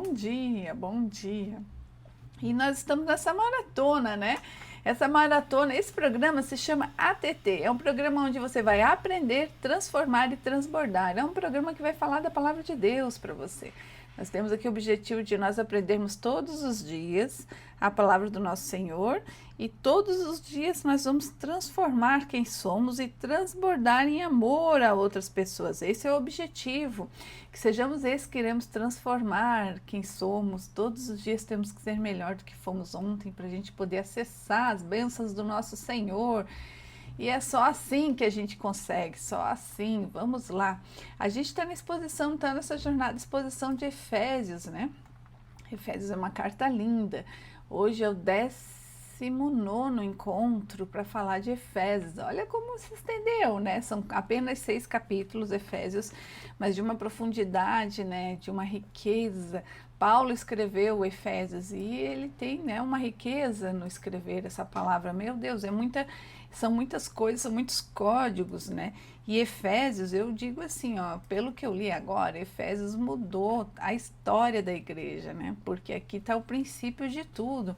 bom dia, bom dia. E nós estamos nessa maratona, né? Essa maratona, esse programa se chama ATT. É um programa onde você vai aprender, transformar e transbordar. É um programa que vai falar da palavra de Deus para você. Nós temos aqui o objetivo de nós aprendermos todos os dias a palavra do nosso Senhor e todos os dias nós vamos transformar quem somos e transbordar em amor a outras pessoas. Esse é o objetivo, que sejamos esses que queremos transformar quem somos. Todos os dias temos que ser melhor do que fomos ontem para a gente poder acessar as bênçãos do nosso Senhor. E é só assim que a gente consegue, só assim. Vamos lá. A gente está na exposição, está nessa jornada de exposição de Efésios, né? Efésios é uma carta linda. Hoje é o 19º encontro para falar de Efésios. Olha como se estendeu, né? São apenas 6 capítulos, Efésios, mas de uma profundidade, né? De uma riqueza. Paulo escreveu Efésios e ele tem, né, uma riqueza no escrever essa palavra. Meu Deus, são muitas coisas, são muitos códigos, né? E Efésios, eu digo assim, ó, pelo que eu li agora, Efésios mudou a história da igreja, né? Porque aqui está o princípio de tudo.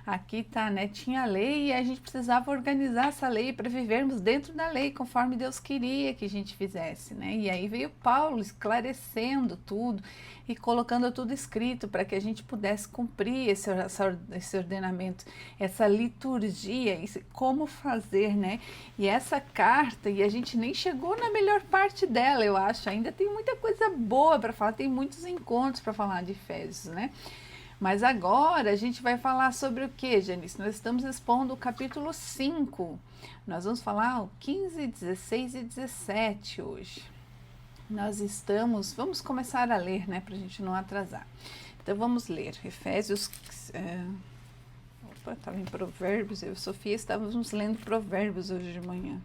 Aqui está, né? Tinha lei e a gente precisava organizar essa lei para vivermos dentro da lei, conforme Deus queria que a gente fizesse, né? E aí veio Paulo esclarecendo tudo e colocando tudo escrito para que a gente pudesse cumprir esse ordenamento, essa liturgia, como fazer, né? E essa carta, e a gente nem chegou na melhor parte dela, eu acho. Ainda tem muita coisa boa para falar, tem muitos encontros para falar de Efésios, né? Mas agora a gente vai falar sobre o que, Janice? Nós estamos expondo o capítulo 5. Nós vamos falar o 15, 16 e 17 hoje. Vamos começar a ler, né, para a gente não atrasar. Então vamos ler Efésios, estava em Provérbios, eu e Sofia estávamos lendo Provérbios hoje de manhã.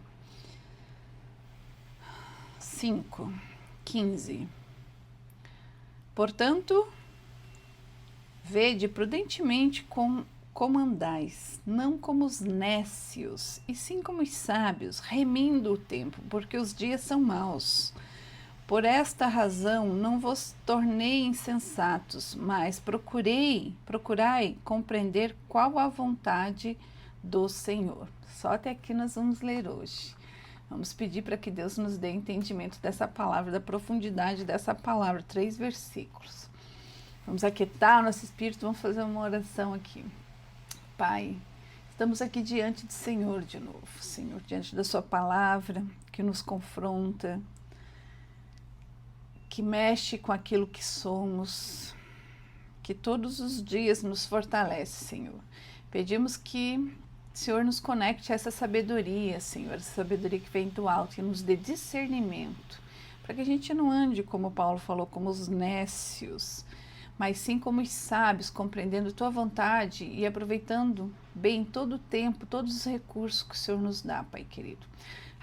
5, 15. Portanto, vede prudentemente como andais, não como os nécios, e sim como os sábios, remindo o tempo, porque os dias são maus. Por esta razão não vos tornei insensatos, mas procurai compreender qual a vontade do Senhor. Só até aqui nós vamos ler hoje. Vamos pedir para que Deus nos dê entendimento dessa palavra, da profundidade dessa palavra, 3 versículos. Vamos aquietar o nosso espírito, vamos fazer uma oração aqui. Pai, estamos aqui diante do Senhor de novo, Senhor, diante da sua palavra que nos confronta, que mexe com aquilo que somos, que todos os dias nos fortalece, Senhor. Pedimos que o Senhor nos conecte a essa sabedoria, Senhor, essa sabedoria que vem do alto, e nos dê discernimento, para que a gente não ande, como Paulo falou, como os nécios, mas sim como os sábios, compreendendo tua vontade e aproveitando bem todo o tempo, todos os recursos que o Senhor nos dá, Pai querido.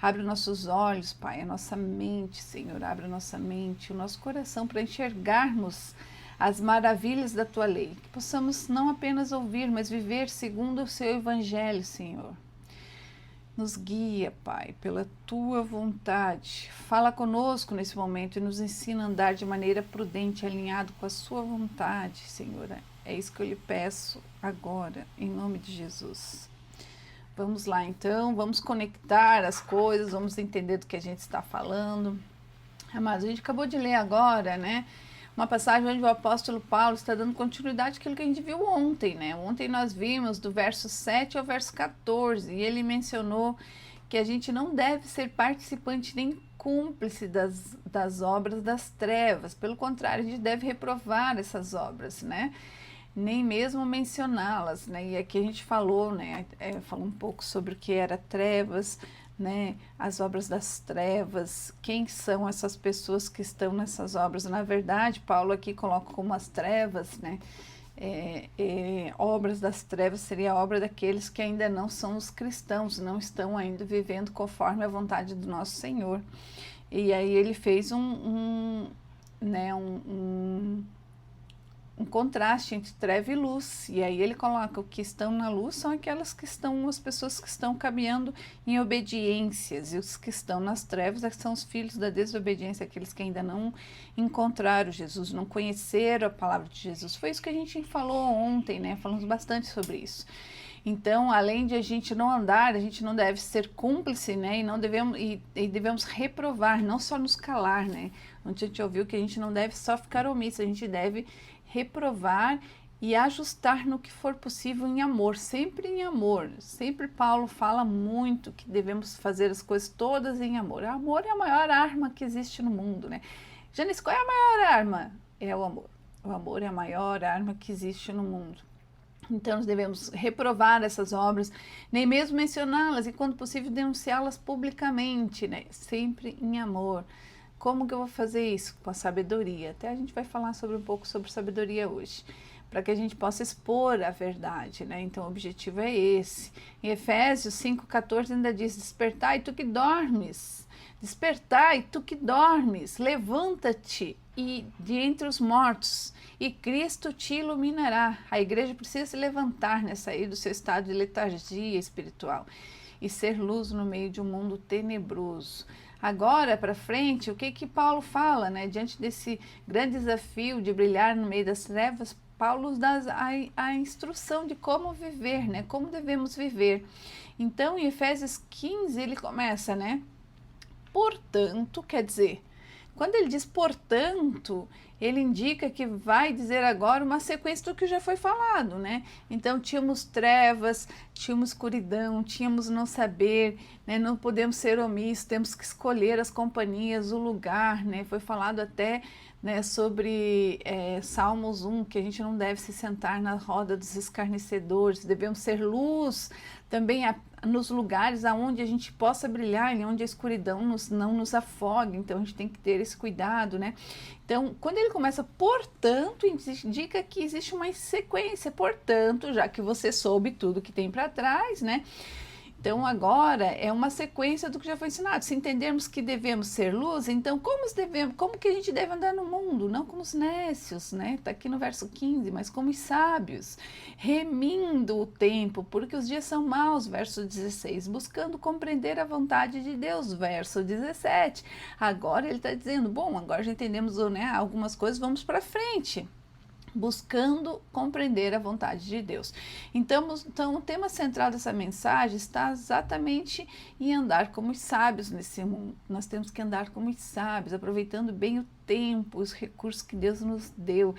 Abre nossos olhos, Pai, a nossa mente, Senhor, abre a nossa mente, o nosso coração para enxergarmos as maravilhas da tua lei, que possamos não apenas ouvir, mas viver segundo o seu evangelho, Senhor. Nos guia, Pai, pela tua vontade. Fala conosco nesse momento e nos ensina a andar de maneira prudente, alinhado com a sua vontade, Senhor. É isso que eu lhe peço agora, em nome de Jesus. Vamos lá, então, vamos conectar as coisas, vamos entender do que a gente está falando. Amados, a gente acabou de ler agora, né? Uma passagem onde o apóstolo Paulo está dando continuidade àquilo que a gente viu ontem, né? Ontem nós vimos do verso 7 ao verso 14, e ele mencionou que a gente não deve ser participante nem cúmplice das obras das trevas. Pelo contrário, a gente deve reprovar essas obras, né? Nem mesmo mencioná-las, né? E aqui a gente falou, né? Falou um pouco sobre o que era trevas, né? As obras das trevas, quem são essas pessoas que estão nessas obras? Na verdade, Paulo aqui coloca como as trevas, né? Obras das trevas seria a obra daqueles que ainda não são os cristãos, não estão ainda vivendo conforme a vontade do nosso Senhor. E aí ele fez um contraste entre treva e luz, e aí ele coloca o que estão na luz são aquelas que estão, as pessoas que estão caminhando em obediências, e os que estão nas trevas são os filhos da desobediência, aqueles que ainda não encontraram Jesus, não conheceram a palavra de Jesus. Foi isso que a gente falou ontem, né? Falamos bastante sobre isso. Então, além de a gente não andar, a gente não deve ser cúmplice, né? E não devemos devemos reprovar, não só nos calar, né? Onde a gente ouviu que a gente não deve só ficar omisso, a gente deve reprovar e ajustar no que for possível em amor, sempre em amor. Sempre Paulo fala muito que devemos fazer as coisas todas em amor. O amor é a maior arma que existe no mundo, né? Janice, qual é a maior arma? É o amor. O amor é a maior arma que existe no mundo. Então, nós devemos reprovar essas obras, nem mesmo mencioná-las e, quando possível, denunciá-las publicamente, né? Sempre em amor. Como que eu vou fazer isso? Com a sabedoria. Até a gente vai falar um pouco sobre sabedoria hoje, para que a gente possa expor a verdade, né? Então, o objetivo é esse. Em Efésios 5,14 ainda diz: despertai, tu que dormes. Despertai, tu que dormes. Levanta-te e de entre os mortos, e Cristo te iluminará. A igreja precisa se levantar, né? Sair do seu estado de letargia espiritual e ser luz no meio de um mundo tenebroso. Agora, para frente, o que Paulo fala, né? Diante desse grande desafio de brilhar no meio das trevas, Paulo dá a instrução de como viver, né? Como devemos viver. Então, em Efésios 15, ele começa, né? Portanto, quer dizer, quando ele diz portanto, ele indica que vai dizer agora uma sequência do que já foi falado, né? Então, tínhamos trevas, tínhamos escuridão, tínhamos não saber, né? Não podemos ser omissos, temos que escolher as companhias, o lugar, né? Foi falado até, né, sobre Salmos 1, que a gente não deve se sentar na roda dos escarnecedores, devemos ser luz também nos lugares aonde a gente possa brilhar, e onde a escuridão não nos afogue. Então, a gente tem que ter esse cuidado, né? Então, quando ele começa, portanto, indica que existe uma sequência. Portanto, já que você soube tudo que tem para trás, né? Então, agora é uma sequência do que já foi ensinado. Se entendermos que devemos ser luz, então como que a gente deve andar no mundo? Não como os nécios, né? Está aqui no verso 15, mas como os sábios, remindo o tempo, porque os dias são maus, verso 16, buscando compreender a vontade de Deus, verso 17. Agora ele está dizendo, bom, agora já entendemos, né, algumas coisas, vamos para frente. Buscando compreender a vontade de Deus. Então, o tema central dessa mensagem está exatamente em andar como os sábios nesse mundo. Nós temos que andar como os sábios, aproveitando bem o tempo, os recursos que Deus nos deu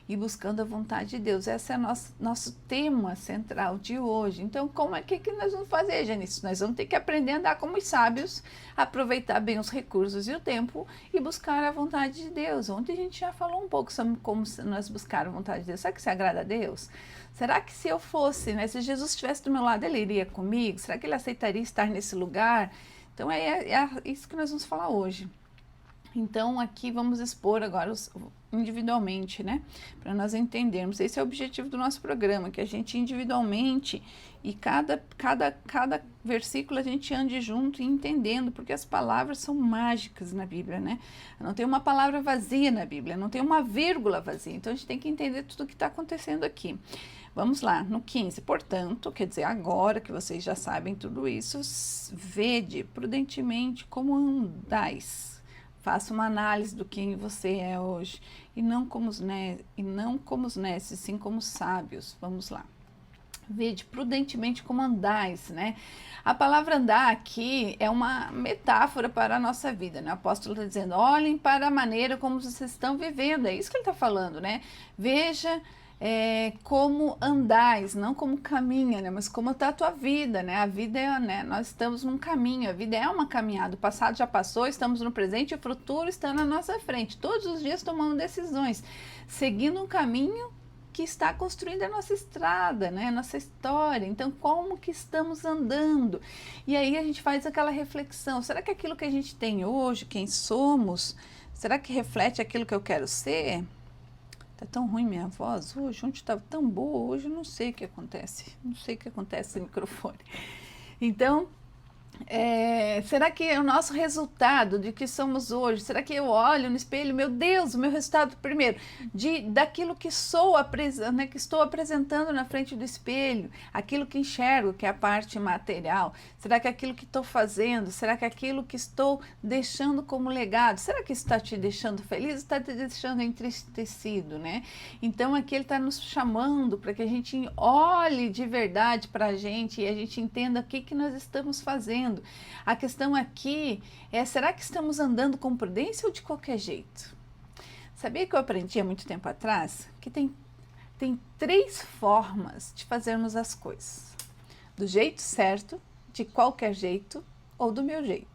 e buscando a vontade de Deus. Esse é nosso tema central de hoje. Então, como é que nós vamos fazer, Janice? Nós vamos ter que aprender a andar como os sábios, aproveitar bem os recursos e o tempo e buscar a vontade de Deus. Ontem a gente já falou um pouco sobre como nós buscar a vontade de Deus. Será que isso agrada a Deus? Será que se eu fosse, né, se Jesus estivesse do meu lado, ele iria comigo? Será que ele aceitaria estar nesse lugar? Então, é isso que nós vamos falar hoje. Então, aqui vamos expor agora individualmente, né? Para nós entendermos. Esse é o objetivo do nosso programa, que a gente individualmente e cada versículo a gente ande junto e entendendo, porque as palavras são mágicas na Bíblia, né? Não tem uma palavra vazia na Bíblia, não tem uma vírgula vazia. Então, a gente tem que entender tudo o que está acontecendo aqui. Vamos lá, no 15. Portanto, quer dizer, agora que vocês já sabem tudo isso, vede prudentemente como andais. Faça uma análise do quem você é hoje, e não como os nécios, sim como os sábios. Vamos lá. Vede prudentemente como andais, né? A palavra andar aqui é uma metáfora para a nossa vida, né? O apóstolo está dizendo, olhem para a maneira como vocês estão vivendo. É isso que ele está falando, né? Veja como andais, não como caminha, né? Mas como está a tua vida, né? A vida é, né? Nós estamos num caminho, a vida é uma caminhada, o passado já passou, estamos no presente e o futuro está na nossa frente, todos os dias tomando decisões, seguindo um caminho que está construindo a nossa estrada, né? Nossa história. Então, como que estamos andando? E aí a gente faz aquela reflexão, será que aquilo que a gente tem hoje, quem somos, será que reflete aquilo que eu quero ser? Tá tão ruim minha voz hoje, ontem estava tão boa, hoje eu não sei o que acontece, não sei o que acontece no microfone. Então, Será que é o nosso resultado de que somos hoje? Será que eu olho no espelho, meu Deus, o meu resultado primeiro, daquilo que sou, né, que estou apresentando na frente do espelho, aquilo que enxergo, que é a parte material? Será que aquilo que estou fazendo, será que aquilo que estou deixando como legado, será que isso está te deixando feliz ou está te deixando entristecido, né? Então aqui ele está nos chamando para que a gente olhe de verdade para a gente e a gente entenda o que nós estamos fazendo. A questão aqui é, será que estamos andando com prudência ou de qualquer jeito? Sabia que eu aprendi há muito tempo atrás que tem 3 formas de fazermos as coisas: do jeito certo, de qualquer jeito ou do meu jeito.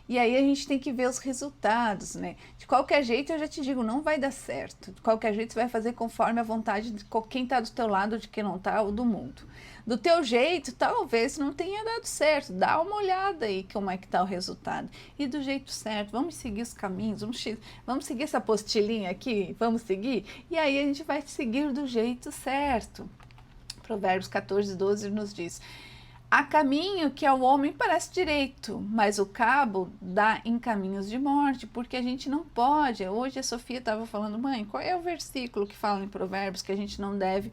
E aí a gente tem que ver os resultados, né? De qualquer jeito, eu já te digo, não vai dar certo. De qualquer jeito, você vai fazer conforme a vontade de quem está do teu lado, de quem não está, ou do mundo. Do teu jeito, talvez não tenha dado certo. Dá uma olhada aí como é que está o resultado. E do jeito certo, vamos seguir os caminhos, vamos seguir essa apostilinha aqui, vamos seguir? E aí a gente vai seguir do jeito certo. Provérbios 14, 12 nos diz: há caminho que ao homem parece direito, mas o cabo dá em caminhos de morte, porque a gente não pode. Hoje a Sofia estava falando, mãe, qual é o versículo que fala em Provérbios que a gente não deve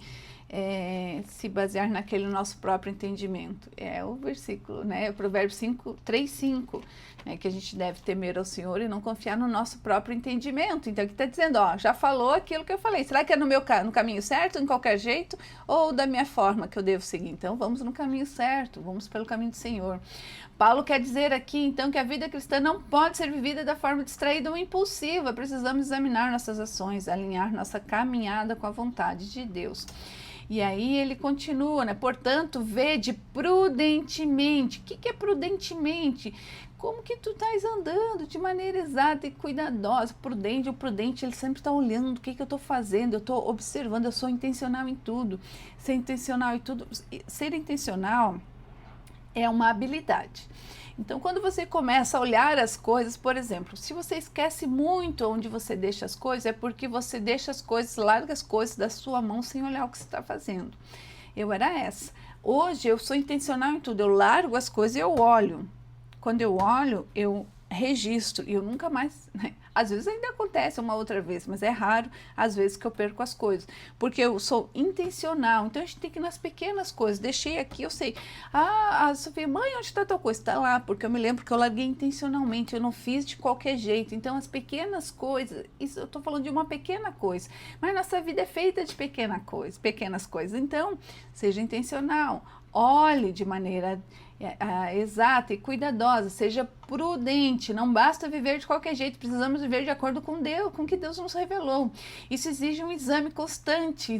se basear naquele nosso próprio entendimento? É o versículo, né? Provérbios 3:5, né? Que a gente deve temer ao Senhor e não confiar no nosso próprio entendimento. Então aqui está dizendo, ó, já falou aquilo que eu falei. Será que é no caminho certo, em qualquer jeito, ou da minha forma que eu devo seguir? Então vamos no caminho certo, vamos pelo caminho do Senhor. Paulo quer dizer aqui, então, que a vida cristã não pode ser vivida da forma distraída ou impulsiva. Precisamos examinar nossas ações, alinhar nossa caminhada com a vontade de Deus. E aí ele continua, né? Portanto, vede prudentemente. O que é prudentemente? Como que tu estás andando de maneira exata e cuidadosa? Prudente, o prudente, ele sempre está olhando o que eu estou fazendo, eu estou observando, eu sou intencional em tudo. Ser intencional em tudo, ser intencional é uma habilidade. Então, quando você começa a olhar as coisas, por exemplo, se você esquece muito onde você deixa as coisas, é porque você deixa as coisas, larga as coisas da sua mão sem olhar o que você está fazendo. Eu era essa. Hoje eu sou intencional em tudo, eu largo as coisas e eu olho. Quando eu olho, eu registro e eu nunca mais, né? Às vezes ainda acontece uma outra vez, mas é raro às vezes que eu perco as coisas, porque eu sou intencional. Então a gente tem que ir nas pequenas coisas. Deixei aqui, eu sei, a Sofia, mãe, onde está tua coisa? Está lá, porque eu me lembro que eu larguei intencionalmente, eu não fiz de qualquer jeito. Então as pequenas coisas, isso eu estou falando de uma pequena coisa, mas nossa vida é feita de pequenas coisas. Então seja intencional, olhe de maneira exata e cuidadosa, seja prudente, não basta viver de qualquer jeito, precisamos viver de acordo com Deus, com o que Deus nos revelou. Isso exige um exame constante,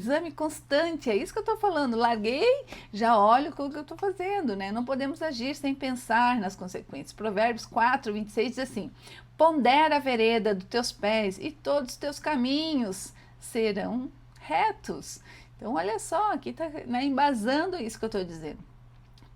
é isso que eu estou falando. Larguei, já olho o que eu estou fazendo, né? Não podemos agir sem pensar nas consequências. Provérbios 4:26 diz assim: pondera a vereda dos teus pés e todos os teus caminhos serão retos. Então olha só, aqui está, né, embasando isso que eu estou dizendo.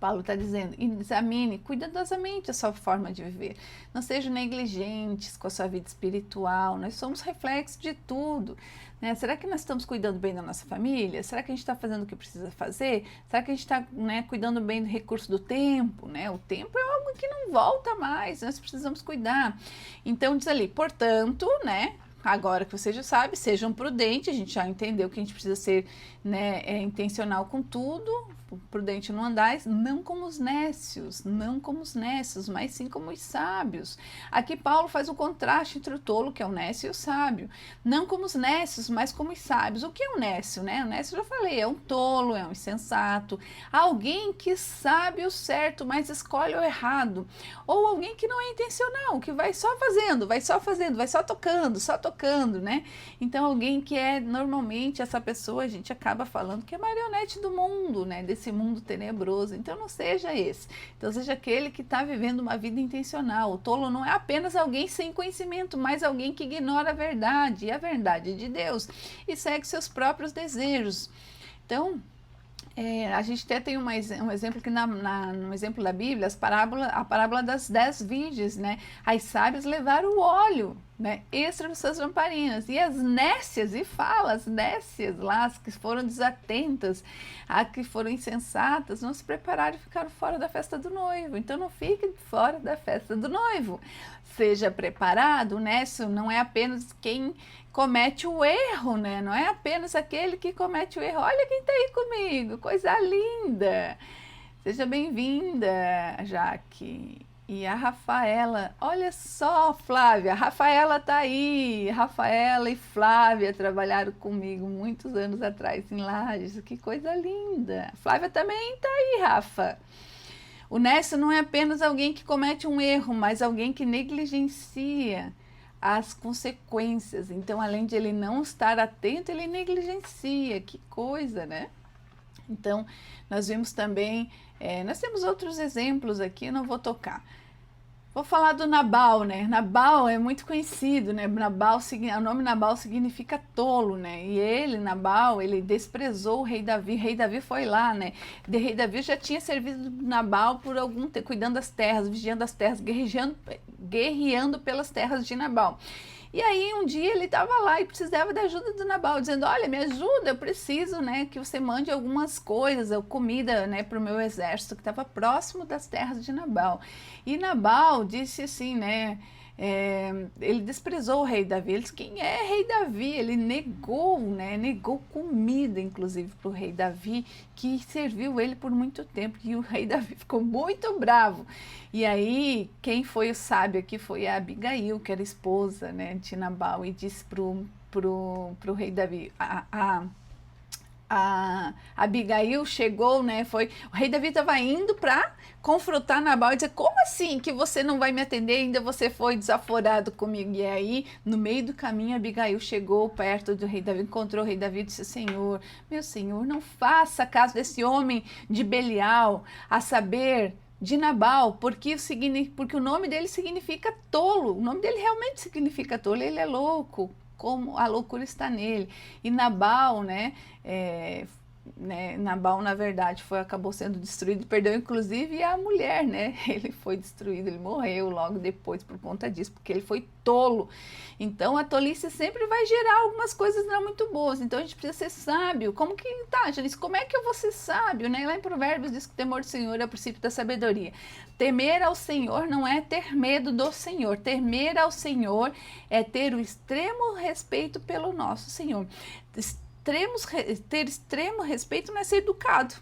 Paulo está dizendo, examine cuidadosamente a sua forma de viver. Não sejam negligentes com a sua vida espiritual. Nós somos reflexo de tudo, né? Será que nós estamos cuidando bem da nossa família? Será que a gente está fazendo o que precisa fazer? Será que a gente está, né, cuidando bem do recurso do tempo, né? O tempo é algo que não volta mais, nós precisamos cuidar. Então diz ali, portanto, né? Agora que você já sabe, sejam prudentes, a gente já entendeu que a gente precisa ser, né, intencional com tudo, prudente no andais, não como os nécios, mas sim como os sábios. Aqui Paulo faz o contraste entre o tolo, que é o nécio, e o sábio. Não como os nécios, mas como os sábios. O que é um nécio, né? O nécio, eu já falei, é um tolo, é um insensato, alguém que sabe o certo, mas escolhe o errado. Ou alguém que não é intencional, que vai só fazendo, vai só tocando, né? Então alguém que é, normalmente, essa pessoa, a gente acaba falando que é marionete do mundo, né? Desse mundo tenebroso. Então não seja esse. Então seja aquele que está vivendo uma vida intencional. O tolo não é apenas alguém sem conhecimento, mas alguém que ignora a verdade, e a verdade de Deus, e segue seus próprios desejos. Então, a gente até tem um exemplo que no exemplo da Bíblia, a parábola das 10 virgens, né? As sábias levaram o óleo né, extra nas suas lamparinas. E as nécias, e fala, as nécias lá, as que foram desatentas, as que foram insensatas, não se prepararam e ficaram fora da festa do noivo. Então não fique fora da festa do noivo. Seja preparado, o nécio não é apenas quem comete o erro, né? Não é apenas aquele que comete o erro. Olha quem está aí comigo, coisa linda. Seja bem-vinda, Jaque. E a Rafaela, olha só, Flávia, a Rafaela tá aí. Rafaela e Flávia trabalharam comigo muitos anos atrás em Lages, que coisa linda. A Flávia também tá aí, Rafa. O nécio não é apenas alguém que comete um erro, mas alguém que negligencia as consequências. Então, além de ele não estar atento, ele negligencia. Que coisa, né? Então, nós vimos também, nós temos outros exemplos aqui, eu não vou tocar. Vou falar do Nabal, né? Nabal é muito conhecido, né? Nabal, o nome Nabal significa tolo, né? E ele, Nabal, ele desprezou o rei Davi. O rei Davi foi lá, né? O rei Davi já tinha servido Nabal por algum tempo, cuidando das terras, vigiando as terras, guerreando pelas terras de Nabal. E aí um dia ele estava lá e precisava da ajuda do Nabal, dizendo, olha, me ajuda, eu preciso, né, que você mande algumas coisas, comida, né, para o meu exército, que estava próximo das terras de Nabal. E Nabal disse assim, né, ele desprezou o rei Davi. Ele disse, quem é rei Davi? Ele negou, né, negou comida, inclusive, para o rei Davi, que serviu ele por muito tempo. E o rei Davi ficou muito bravo. E aí, quem foi o sábio aqui foi a Abigail, que era esposa, né, de Nabal, e disse pro rei Davi, a Abigail chegou, né, o rei Davi estava indo para confrontar Nabal e dizer, como assim que você não vai me atender, ainda você foi desaforado comigo? E aí, no meio do caminho, Abigail chegou perto do rei Davi, encontrou o rei Davi e disse, Senhor, meu Senhor, não faça caso desse homem de Belial, a saber, de Nabal, porque o nome dele significa tolo, o nome dele realmente significa tolo, ele é louco, como a loucura está nele. E Nabal, Nabal, na verdade, acabou sendo destruído, perdeu inclusive a mulher, né? Ele foi destruído, ele morreu logo depois por conta disso, porque ele foi tolo. Então, a tolice sempre vai gerar algumas coisas não muito boas. Então, a gente precisa ser sábio. Como que tá, Janice? Como é que eu vou ser sábio, né? Lá em Provérbios diz que o temor do Senhor é o princípio da sabedoria. Temer ao Senhor não é ter medo do Senhor. Temer ao Senhor é ter o extremo respeito pelo nosso Senhor. Ter extremo respeito não é ser educado,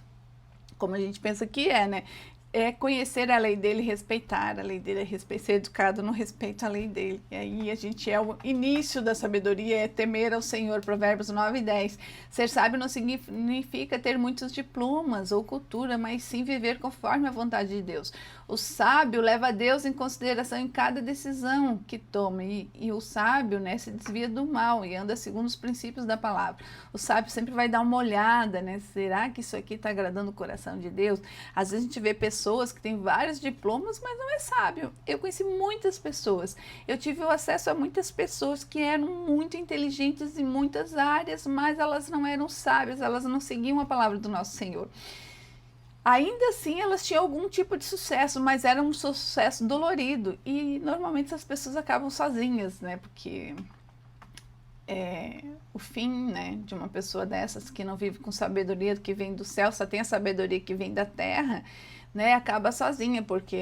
como a gente pensa que né? É conhecer a lei dele, respeitar a lei dele, ser educado no respeito à lei dele. E aí a gente o início da sabedoria, é temer ao Senhor, Provérbios 9 e 10. Ser sábio não significa ter muitos diplomas ou cultura, mas sim viver conforme a vontade de Deus. O sábio leva a Deus em consideração em cada decisão que toma. E o sábio, né, se desvia do mal e anda segundo os princípios da palavra. O sábio sempre vai dar uma olhada, né? Será que isso aqui está agradando o coração de Deus? Às vezes a gente vê pessoas que têm vários diplomas, mas não é sábio. Eu conheci muitas pessoas. Eu tive o acesso a muitas pessoas que eram muito inteligentes em muitas áreas, mas elas não eram sábias, elas não seguiam a palavra do nosso Senhor. Ainda assim, elas tinham algum tipo de sucesso, mas era um sucesso dolorido. E normalmente essas pessoas acabam sozinhas, né? Porque o fim, né, de uma pessoa dessas que não vive com sabedoria que vem do céu, só tem a sabedoria que vem da terra, né, acaba sozinha, porque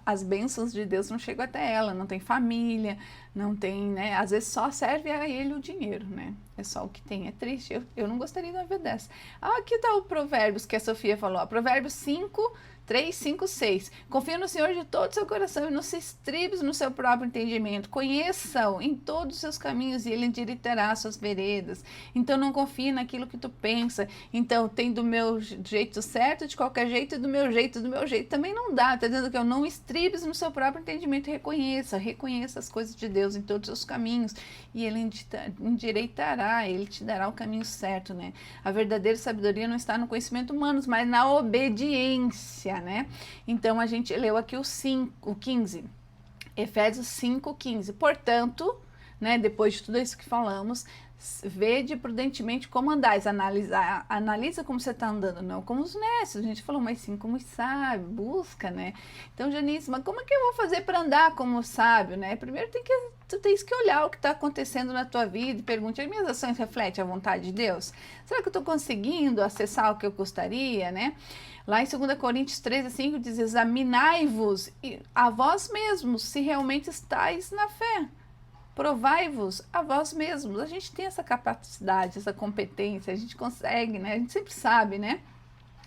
as bênçãos de Deus não chegam até ela, não tem família, não tem, né, às vezes só serve a ele o dinheiro, né, é só o que tem, é triste, eu não gostaria de uma vida dessa. Aqui está o Provérbios que a Sofia falou, Provérbios 5, 3, 5, 6. Confia no Senhor de todo o seu coração e não se estribes no seu próprio entendimento. Conheça-o em todos os seus caminhos e ele endireitará as suas veredas. Então não confie naquilo que tu pensa. Então tem do meu jeito certo, de qualquer jeito, e do meu jeito também não dá. Está dizendo que eu não estribes no seu próprio entendimento. Reconheça as coisas de Deus em todos os seus caminhos e ele endireitará, ele te dará o caminho certo, né? A verdadeira sabedoria não está no conhecimento humano, mas na obediência, né? Então a gente leu aqui o 15, Efésios 5:15. Portanto, né, depois de tudo isso que falamos, Vede prudentemente como andais, analisa como você está andando, não como os nécios. A gente falou, mas sim como os sábios, busca, né? Então, Janice, mas como é que eu vou fazer para andar como sábio, né? Primeiro tu tens que olhar o que está acontecendo na tua vida e pergunte, as minhas ações refletem a vontade de Deus? Será que eu estou conseguindo acessar o que eu gostaria, né? Lá em 2 Coríntios 13:5 diz, examinai-vos a vós mesmos se realmente estáis na fé. Provai-vos a vós mesmos. A gente tem essa capacidade, essa competência, a gente consegue, né? A gente sempre sabe, né?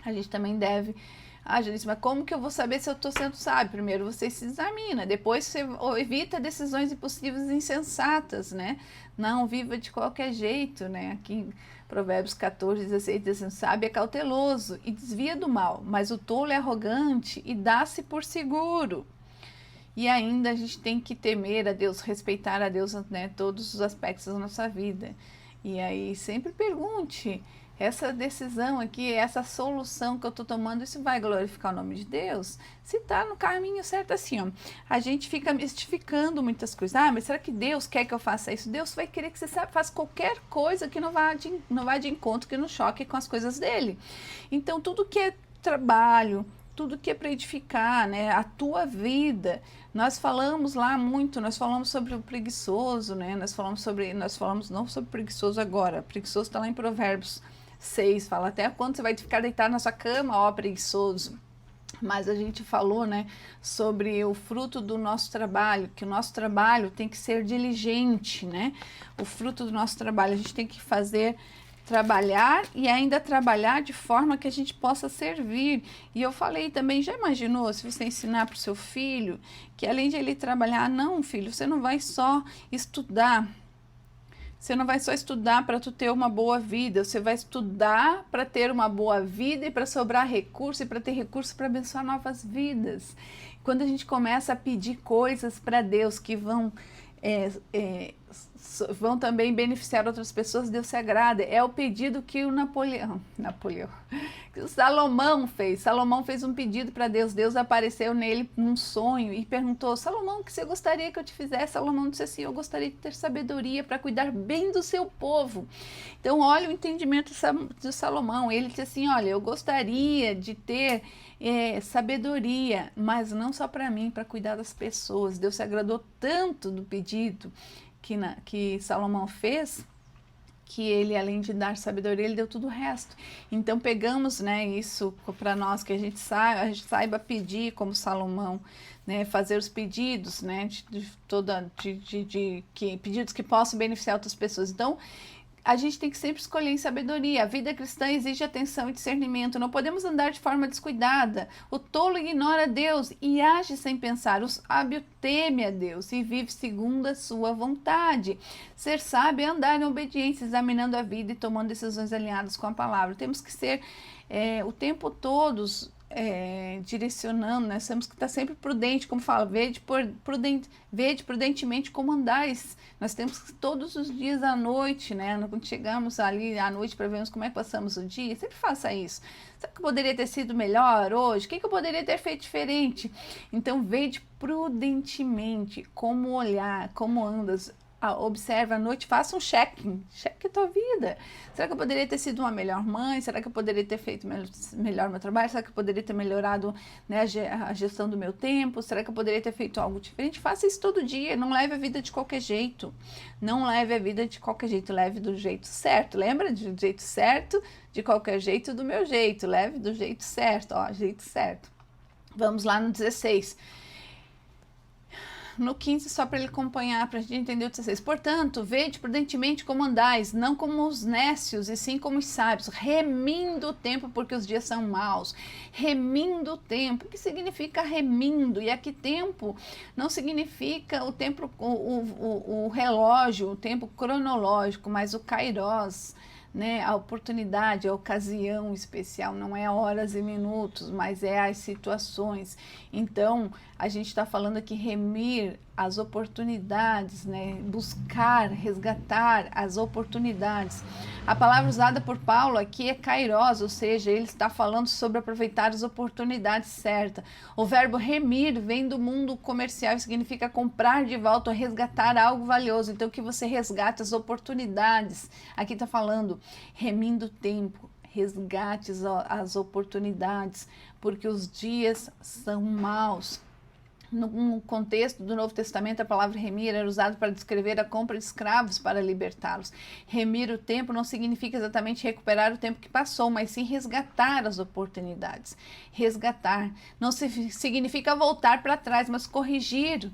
A gente também deve. Ah, Janice, mas como que eu vou saber se eu estou sendo sábio? Primeiro você se examina, depois você evita decisões impossíveis e insensatas, né? Não viva de qualquer jeito, né? Aqui em Provérbios 14:16 diz assim, sábio é cauteloso e desvia do mal, mas o tolo é arrogante e dá-se por seguro. E ainda a gente tem que temer a Deus, respeitar a Deus, né, todos os aspectos da nossa vida. E aí sempre pergunte, essa decisão aqui, essa solução que eu estou tomando, isso vai glorificar o nome de Deus? Se está no caminho certo, assim, ó, a gente fica mistificando muitas coisas. Ah, mas será que Deus quer que eu faça isso? Deus vai querer que você faça qualquer coisa que não vá de encontro, que não choque com as coisas dele. Então, tudo que é trabalho, tudo que é para edificar, né, a tua vida. Nós falamos lá muito, nós falamos sobre o preguiçoso, né, nós falamos não sobre o preguiçoso agora, o preguiçoso está lá em Provérbios 6, fala até quando você vai ficar deitado na sua cama, ó preguiçoso. Mas a gente falou, né, sobre o fruto do nosso trabalho, que o nosso trabalho tem que ser diligente, né, o fruto do nosso trabalho, a gente tem que trabalhar e ainda trabalhar de forma que a gente possa servir. E eu falei também, já imaginou se você ensinar para o seu filho que além de ele trabalhar, não, filho, você não vai só estudar. Você não vai só estudar para tu ter uma boa vida, você vai estudar para ter uma boa vida e para sobrar recurso e para ter recurso para abençoar novas vidas. Quando a gente começa a pedir coisas para Deus que vão também beneficiar outras pessoas, Deus se agrada. É o pedido que o que o Salomão fez. Salomão fez um pedido para Deus. Deus apareceu nele num sonho e perguntou, Salomão, o que você gostaria que eu te fizesse? Salomão disse assim, eu gostaria de ter sabedoria para cuidar bem do seu povo. Então, olha o entendimento de Salomão. Ele disse assim, olha, eu gostaria de ter sabedoria, mas não só para mim, para cuidar das pessoas. Deus se agradou tanto do pedido que Salomão fez, que ele, além de dar sabedoria, ele deu tudo o resto. Então pegamos, né, isso para nós, que a gente saiba pedir como Salomão, né, fazer os pedidos, né, pedidos que possam beneficiar outras pessoas. Então a gente tem que sempre escolher em sabedoria. A vida cristã exige atenção e discernimento. Não podemos andar de forma descuidada. O tolo ignora Deus e age sem pensar. O sábio teme a Deus e vive segundo a sua vontade. Ser sábio é andar em obediência, examinando a vida e tomando decisões alinhadas com a palavra. Temos que ser o tempo todo direcionando, né? Temos que estar sempre prudente, como fala, vede prudentemente como andais. Nós temos que todos os dias à noite, né? Quando chegamos ali à noite para vermos como é que passamos o dia, sempre faça isso. Sabe que poderia ter sido melhor hoje? O que eu poderia ter feito diferente? Então, vede prudentemente como olhar, como andas. Observa à noite, faça um check a tua vida. Será que eu poderia ter sido uma melhor mãe? Será que eu poderia ter feito melhor meu trabalho? Será que eu poderia ter melhorado, né, a gestão do meu tempo? Será que eu poderia ter feito algo diferente? Faça isso todo dia, não leve a vida de qualquer jeito. Não leve a vida de qualquer jeito, leve do jeito certo. Lembra? Do jeito certo, de qualquer jeito, do meu jeito. Leve do jeito certo, jeito certo. Vamos lá no 16. No 15, só para ele acompanhar, para a gente entender o 16. Portanto, vede prudentemente como andais, não como os nécios, e sim como os sábios, remindo o tempo, porque os dias são maus. Remindo o tempo. O que significa remindo? E aqui tempo não significa o tempo, o relógio, o tempo cronológico, mas o kairos, né, a oportunidade, a ocasião especial, não é horas e minutos, mas é as situações. Então, a gente está falando aqui remir as oportunidades, né? Buscar, resgatar as oportunidades. A palavra usada por Paulo aqui é kairos, ou seja, ele está falando sobre aproveitar as oportunidades certas. O verbo remir vem do mundo comercial e significa comprar de volta ou resgatar algo valioso. Então, que você resgate as oportunidades. Aqui está falando, remindo o tempo, resgate as oportunidades, porque os dias são maus. No contexto do Novo Testamento, a palavra remir era usada para descrever a compra de escravos para libertá-los. Remir o tempo não significa exatamente recuperar o tempo que passou, mas sim resgatar as oportunidades. Resgatar não significa voltar para trás, mas corrigir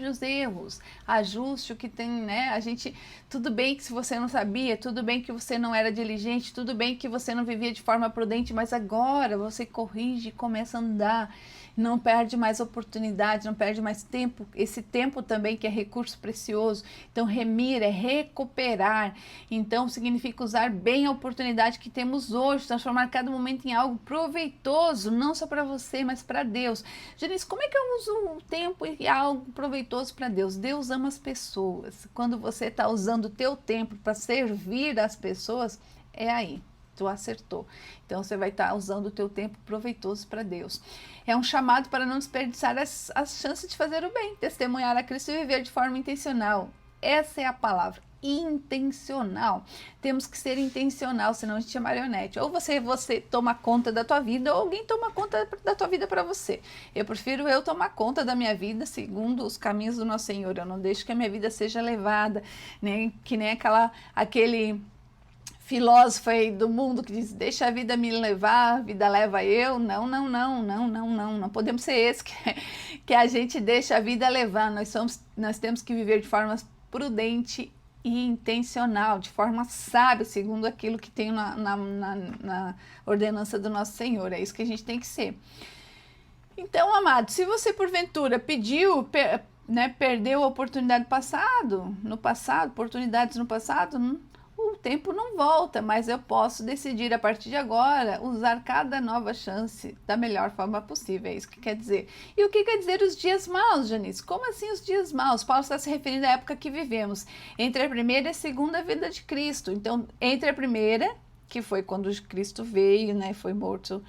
os erros, ajuste o que tem, né? Tudo bem que se você não sabia, tudo bem que você não era diligente, tudo bem que você não vivia de forma prudente, mas agora você corrige e começa a andar. Não perde mais oportunidade, não perde mais tempo, esse tempo também que é recurso precioso. Então, remir é recuperar. Então, significa usar bem a oportunidade que temos hoje, transformar cada momento em algo proveitoso, não só para você, mas para Deus. Janice, como é que eu uso o tempo e algo proveitoso para Deus? Deus ama as pessoas. Quando você está usando o teu tempo para servir as pessoas, é aí. Tu acertou. Então, você vai estar usando o teu tempo proveitoso para Deus. É um chamado para não desperdiçar as chances de fazer o bem, testemunhar a Cristo e viver de forma intencional. Essa é a palavra, intencional. Temos que ser intencional, senão a gente é marionete. Ou você toma conta da tua vida, ou alguém toma conta da tua vida para você. Eu prefiro eu tomar conta da minha vida segundo os caminhos do nosso Senhor. Eu não deixo que a minha vida seja levada, né? Que nem aquele filósofo aí do mundo que diz, deixa a vida me levar, a vida leva eu. Não podemos ser esse que a gente deixa a vida levar. Nós temos que viver de forma prudente e intencional, de forma sábia, segundo aquilo que tem na ordenança do nosso Senhor. É isso que a gente tem que ser. Então, amado, se você porventura perdeu a oportunidade oportunidades no passado, o tempo não volta, mas eu posso decidir a partir de agora usar cada nova chance da melhor forma possível. É isso que quer dizer. E o que quer dizer os dias maus, Janice? Como assim os dias maus? Paulo está se referindo à época que vivemos, entre a primeira e a segunda vinda de Cristo. Então, entre a primeira, que foi quando Cristo veio, né, foi morto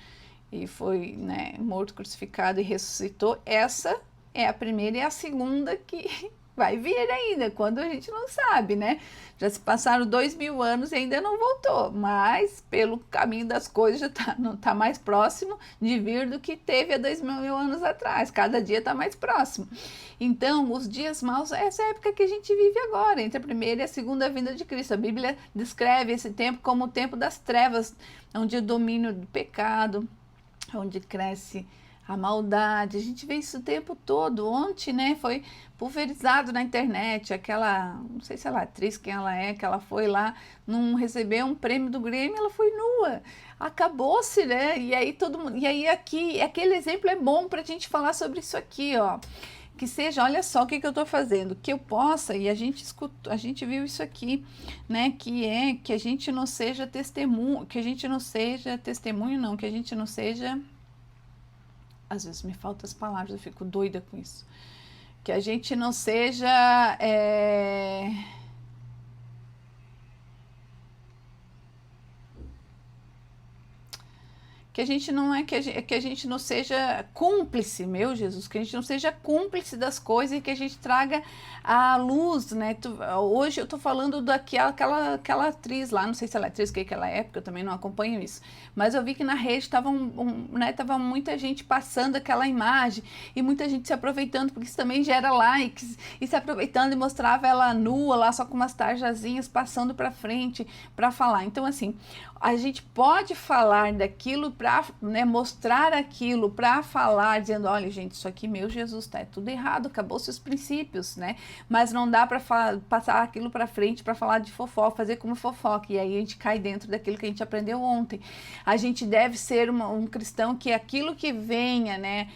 e foi, né, morto, crucificado e ressuscitou, essa é a primeira, e a segunda que vai vir ainda, quando a gente não sabe, né? Já se passaram 2000 anos e ainda não voltou, mas pelo caminho das coisas já não tá mais próximo de vir do que teve há 2000 anos atrás. Cada dia está mais próximo. Então, os dias maus, essa é a época que a gente vive agora, entre a primeira e a segunda vinda de Cristo. A Bíblia descreve esse tempo como o tempo das trevas, onde o domínio do pecado, onde cresce a maldade. A gente vê isso o tempo todo. Ontem, né, foi pulverizado na internet, não sei se ela é atriz, quem ela é, que ela foi lá, não recebeu um prêmio do Grêmio, ela foi nua. Acabou-se, né? E aí todo mundo, aquele exemplo é bom pra gente falar sobre isso aqui, ó. Que seja, olha só o que eu estou fazendo, que eu possa, e a gente viu isso aqui, né, que a gente não seja testemunho, que a gente não seja, às vezes me faltam as palavras, eu fico doida com isso, que a gente não seja, que a gente não seja cúmplice, meu Jesus, que a gente não seja cúmplice das coisas e que a gente traga a luz, né? Hoje eu tô falando daquela atriz lá, não sei se ela é atriz, que ela é, porque eu também não acompanho isso, mas eu vi que na rede tava muita gente passando aquela imagem e muita gente se aproveitando, porque isso também gera likes, e se aproveitando e mostrava ela nua lá, só com umas tarjazinhas passando para frente para falar. Então, assim, a gente pode falar daquilo para, né, mostrar aquilo, para falar, dizendo, olha, gente, isso aqui, meu Jesus, tá, é tudo errado, acabou-se os princípios, né? Mas não dá para passar aquilo para frente para falar de fofoca, fazer como fofoca, e aí a gente cai dentro daquilo que a gente aprendeu ontem. A gente deve ser um cristão que aquilo que venha, né,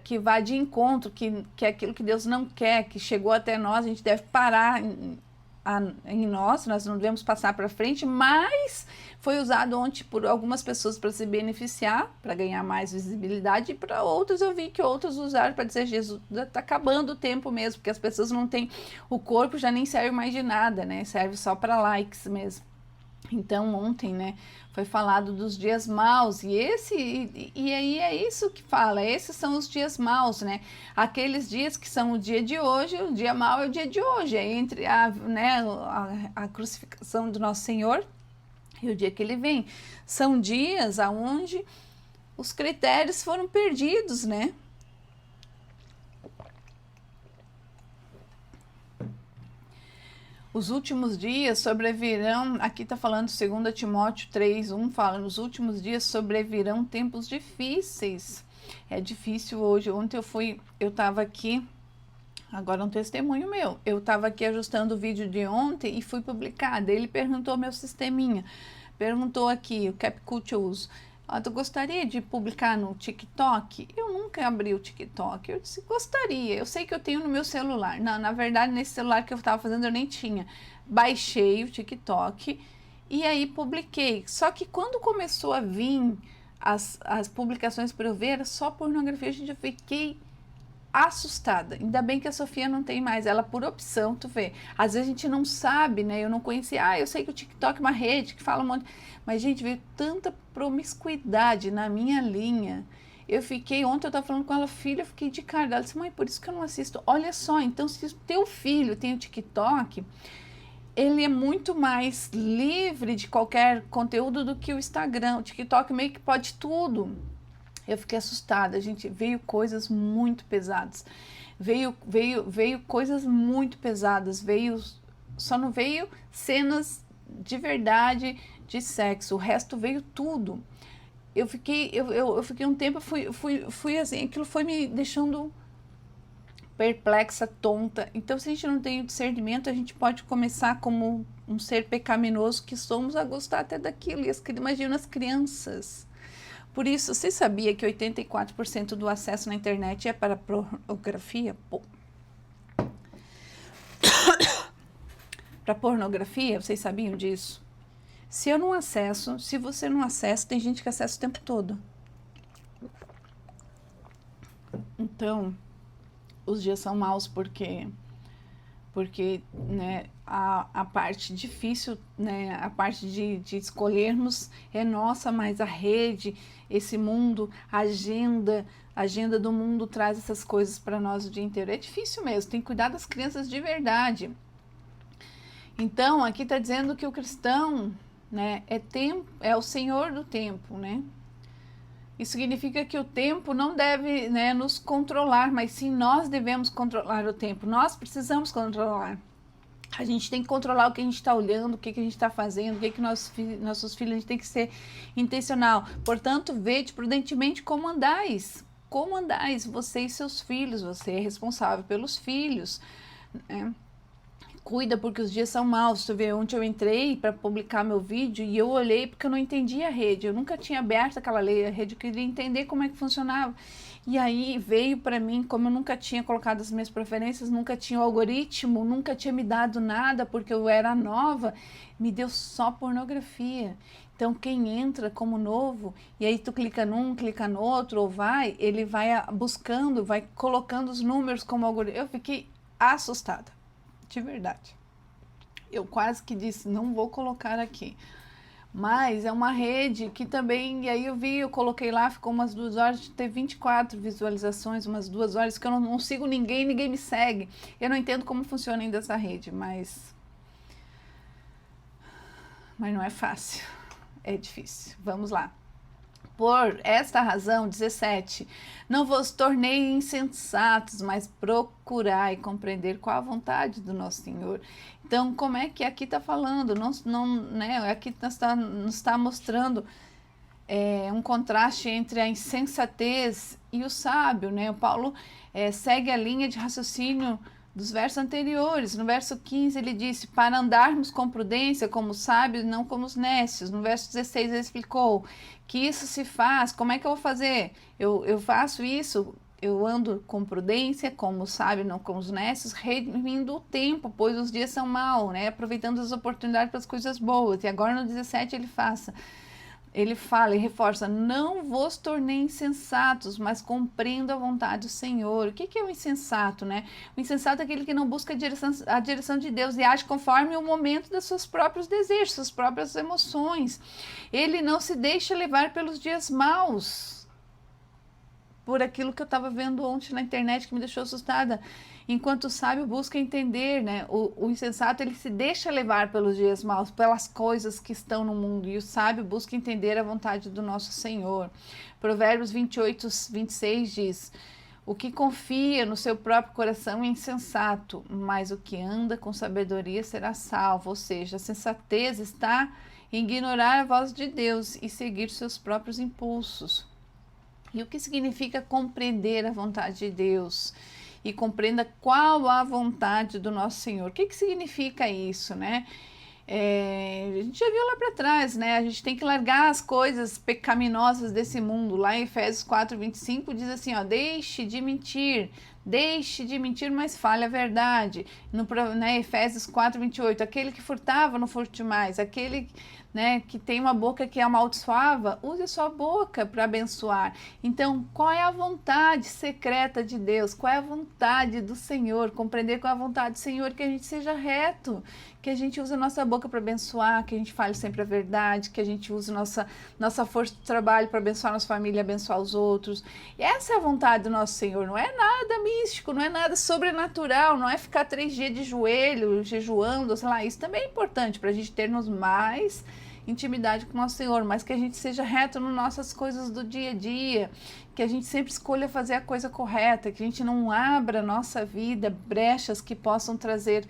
que vá de encontro, que é aquilo que Deus não quer, que chegou até nós, a gente deve parar em nós não devemos passar para frente, mas foi usado ontem por algumas pessoas para se beneficiar, para ganhar mais visibilidade, e para outros eu vi que outros usaram para dizer: Jesus, está acabando o tempo mesmo, porque as pessoas não têm, o corpo já nem serve mais de nada, né? Serve só para likes mesmo. Então ontem, né, foi falado dos dias maus, e aí é isso que fala, esses são os dias maus, né? Aqueles dias que são o dia de hoje, o dia mau é o dia de hoje, é entre a crucificação do nosso Senhor e o dia que ele vem. São dias aonde os critérios foram perdidos, né? Os últimos dias sobrevirão, aqui está falando 2 Timóteo 3:1, fala: nos últimos dias sobrevirão tempos difíceis. É difícil hoje. Ontem eu estava aqui, agora um testemunho meu, eu estava aqui ajustando o vídeo de ontem e fui publicada. Ele perguntou meu sisteminha, perguntou aqui, o CapCut eu uso: tu gostaria de publicar no TikTok? Eu nunca abri o TikTok. Eu disse: gostaria. Eu sei que eu tenho no meu celular. Não, na verdade, nesse celular que eu estava fazendo eu nem tinha. Baixei o TikTok e aí publiquei. Só que quando começou a vir as publicações para eu ver, era só pornografia. Gente, eu fiquei assustada. Ainda bem que a Sofia não tem mais, ela por opção, tu vê. Às vezes a gente não sabe, né? Eu não conhecia, eu sei que o TikTok é uma rede que fala um monte, mas gente, veio tanta promiscuidade na minha linha. Ontem eu tava falando com ela, filha, eu fiquei de cara. Ela disse: mãe, por isso que eu não assisto. Olha só, então se o teu filho tem o TikTok, ele é muito mais livre de qualquer conteúdo do que o Instagram. O TikTok meio que pode tudo. Eu fiquei assustada, gente, veio coisas muito pesadas, veio coisas muito pesadas, só não veio cenas de verdade de sexo, o resto veio tudo. Eu fiquei um tempo, fui assim, aquilo foi me deixando perplexa, tonta. Então, se a gente não tem o discernimento, a gente pode começar como um ser pecaminoso que somos a gostar até daquilo. Imagina as crianças. Por isso, você sabia que 84% do acesso na internet é para pornografia? Para pornografia, vocês sabiam disso? Se você não acessa, tem gente que acessa o tempo todo. Então, os dias são maus porque né, a parte difícil, né, a parte de escolhermos é nossa, mas a rede, esse mundo, a agenda do mundo traz essas coisas para nós o dia inteiro. É difícil mesmo, tem que cuidar das crianças de verdade. Então, aqui está dizendo que o cristão, né, é o senhor do tempo, né? Isso significa que o tempo não deve, né, nos controlar, mas sim nós devemos controlar o tempo. Nós precisamos controlar. A gente tem que controlar o que a gente está olhando, o que a gente está fazendo, o que nossos filhos, a gente tem que ser intencional. Portanto, vede prudentemente como andais. Como andais, você e seus filhos, você é responsável pelos filhos, né? Cuida porque os dias são maus. Tu vê, ontem eu entrei para publicar meu vídeo e eu olhei porque eu não entendia a rede. Eu nunca tinha aberto aquela rede, eu queria entender como é que funcionava. E aí veio para mim, como eu nunca tinha colocado as minhas preferências, nunca tinha o algoritmo, nunca tinha me dado nada porque eu era nova, me deu só pornografia. Então quem entra como novo, e aí tu clica num, clica no outro, ou ele vai buscando, vai colocando os números como algoritmo. Eu fiquei assustada. De verdade. Eu quase que disse, não vou colocar aqui. Mas é uma rede que também, e aí eu coloquei lá, ficou umas 2 horas, teve 24 visualizações, umas 2 horas, que eu não sigo ninguém me segue. Eu não entendo como funciona ainda essa rede, mas não é fácil, é difícil. Vamos lá. Por esta razão, 17, não vos tornei insensatos, mas procurai compreender qual a vontade do nosso Senhor. Então, como é que aqui está falando? Né, aqui nos está mostrando um contraste entre a insensatez e o sábio, né? O Paulo segue a linha de raciocínio dos versos anteriores. No verso 15 ele disse: para andarmos com prudência como os sábios, não como os nécios. No verso 16 ele explicou que isso se faz. Como é que eu vou fazer? Eu faço isso, eu ando com prudência, como sábio, não como os necios, redimindo o tempo, pois os dias são maus, né? Aproveitando as oportunidades para as coisas boas. E agora no 17 ele fala e reforça: não vos tornei insensatos, mas compreendo a vontade do Senhor. O que é o insensato, né? O insensato é aquele que não busca a direção de Deus e age conforme o momento dos seus próprios desejos, suas próprias emoções. Ele não se deixa levar pelos dias maus, por aquilo que eu estava vendo ontem na internet que me deixou assustada. Enquanto o sábio busca entender, né? O insensato, ele se deixa levar pelos dias maus, pelas coisas que estão no mundo, e o sábio busca entender a vontade do nosso Senhor. Provérbios 28, 26 diz: o que confia no seu próprio coração é insensato, mas o que anda com sabedoria será salvo. Ou seja, a sensatez está em ignorar a voz de Deus e seguir seus próprios impulsos. E o que significa compreender a vontade de Deus? E compreenda qual a vontade do nosso Senhor. O que significa isso, né? A gente já viu lá para trás, né? A gente tem que largar as coisas pecaminosas desse mundo. Lá em Efésios 4:25 diz assim, ó: deixe de mentir, mas fale a verdade. Né, Efésios 4:28, aquele que furtava, não furte mais. Aquele, né, que tem uma boca que amaldiçoava, use a sua boca para abençoar. Então, qual é a vontade secreta de Deus? Qual é a vontade do Senhor? Compreender qual é a vontade do Senhor, que a gente seja reto, que a gente use a nossa boca para abençoar, que a gente fale sempre a verdade, que a gente use nossa força de trabalho para abençoar nossa família, abençoar os outros. E essa é a vontade do nosso Senhor. Não é nada místico, não é nada sobrenatural, não é ficar 3 dias de joelho, jejuando, sei lá. Isso também é importante para a gente termos mais intimidade com o nosso Senhor, mas que a gente seja reto nas nossas coisas do dia a dia, que a gente sempre escolha fazer a coisa correta, que a gente não abra a nossa vida brechas que possam trazer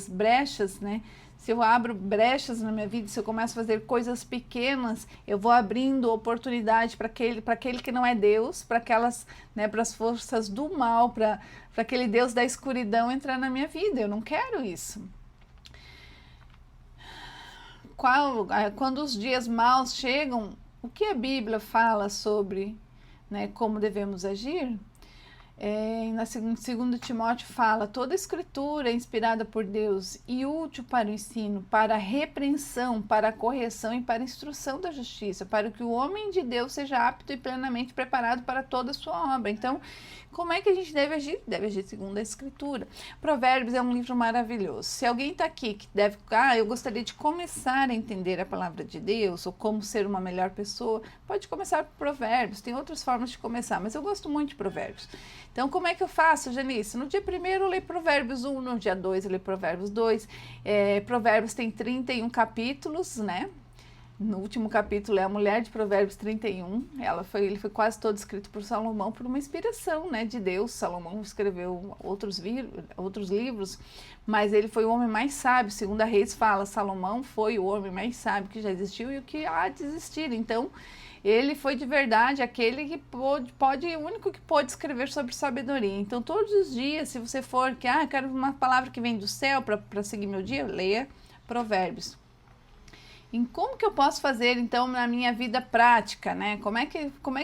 brechas, né? Se eu abro brechas na minha vida, se eu começo a fazer coisas pequenas, eu vou abrindo oportunidade para aquele que não é Deus, para aquelas, né, para as forças do mal, para aquele Deus da escuridão entrar na minha vida. Eu não quero isso. Quando os dias maus chegam, o que a Bíblia fala sobre, né, como devemos agir? Na 2 Timóteo fala: toda escritura é inspirada por Deus e útil para o ensino, para a repreensão, para a correção e para a instrução da justiça, para que o homem de Deus seja apto e plenamente preparado para toda a sua obra. Então, como é que a gente deve agir? Deve agir segundo a escritura. Provérbios é um livro maravilhoso. Se alguém está aqui que eu gostaria de começar a entender a palavra de Deus, ou como ser uma melhor pessoa, pode começar por Provérbios. Tem outras formas de começar, mas eu gosto muito de Provérbios. Então, como é que eu faço, Janice? No dia 1º eu leio Provérbios 1, no dia 2 eu leio Provérbios 2. Provérbios tem 31 capítulos, né? No último capítulo é a mulher de Provérbios 31. Ele foi quase todo escrito por Salomão, por uma inspiração, né, de Deus. Salomão escreveu outros livros, mas ele foi o homem mais sábio. Segunda Reis fala: Salomão foi o homem mais sábio que já existiu e o que há de existir. Então, ele foi de verdade aquele que o único que pôde escrever sobre sabedoria. Então, todos os dias, se você for quero uma palavra que vem do céu para seguir meu dia, leia Provérbios. E como que eu posso fazer, então, na minha vida prática, né? Como é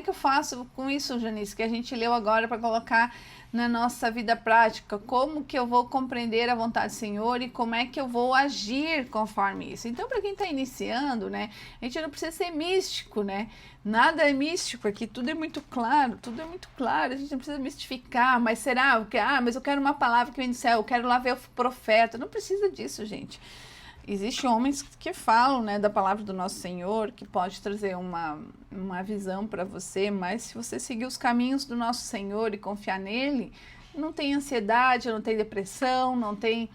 que eu faço com isso, Janice, que a gente leu agora, para colocar na nossa vida prática? Como que eu vou compreender a vontade do Senhor e como é que eu vou agir conforme isso? Então, para quem está iniciando, né? A gente não precisa ser místico, né? Nada é místico aqui, tudo é muito claro, a gente não precisa mistificar. Mas será que, mas eu quero uma palavra que vem do céu, eu quero lá ver o profeta. Não precisa disso, gente. Existem homens que falam, né, da palavra do nosso Senhor, que pode trazer uma visão para você, mas se você seguir os caminhos do nosso Senhor e confiar nele, não tem ansiedade, não tem depressão, não tem